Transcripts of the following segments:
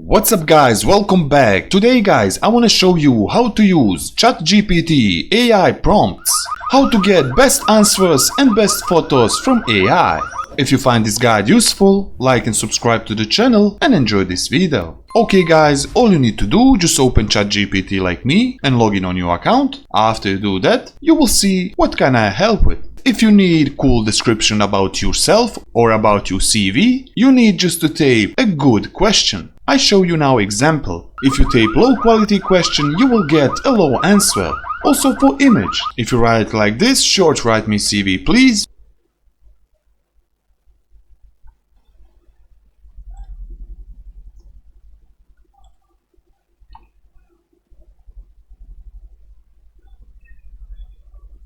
What's up guys, welcome back. Today guys, I want to show you how to use ChatGPT AI prompts. How to get best answers and best photos from AI. If you find this guide useful, like and subscribe to the channel and enjoy this video. Okay guys, all you need to do, just open ChatGPT like me and log in on your account. After you do that, you will see what can I help with. If you need cool description about yourself or about your CV, you need just to type a good question. I show you now example. If you type low quality question, you will get a low answer. Also for image, if you write like this, short write me CV please.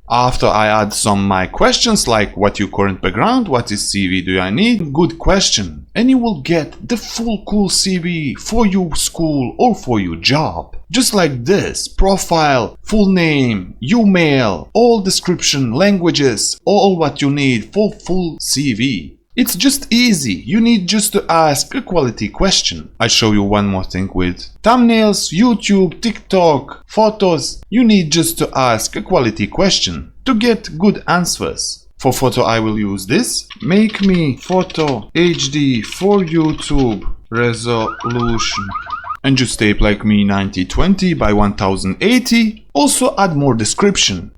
After I add some my questions like what your current background, what is CV do I need, good question, and you will get the full cool CV for your school or for your job. Just like this, profile, full name, email, all description, languages, all what you need for full CV. It's just easy, you need just to ask a quality question. I show you one more thing with thumbnails, YouTube, TikTok, photos. You need just to ask a quality question to get good answers. For photo I will use this. Make me photo HD for YouTube resolution. And just type like me 9020 by 1080. Also add more description.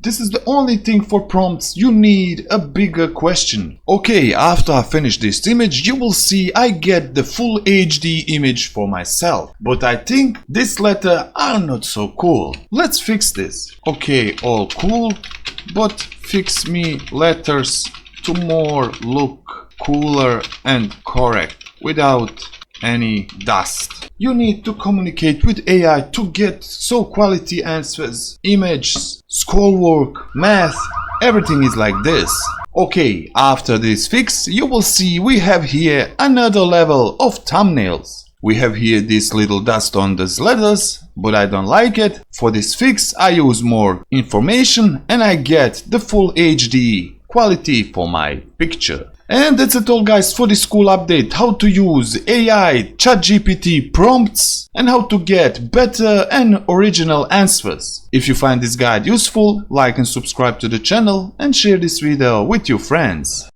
This is the only thing for prompts, you need a bigger question. Okay, after I finish this image, you will see I get the full HD image for myself. But I think this letter are not so cool. Let's fix this. Okay, all cool, but fix me letters to more look cooler and correct without any dust. You need to communicate with AI to get so quality answers, images, schoolwork, math, everything is like this. Okay, after this fix, you will see we have here another level of thumbnails. We have here this little dust on these letters, but I don't like it. For this fix, I use more information and I get the full HD quality for my picture. And that's it all guys for this cool update, how to use AI ChatGPT prompts and how to get better and original answers. If you find this guide useful, like and subscribe to the channel and share this video with your friends.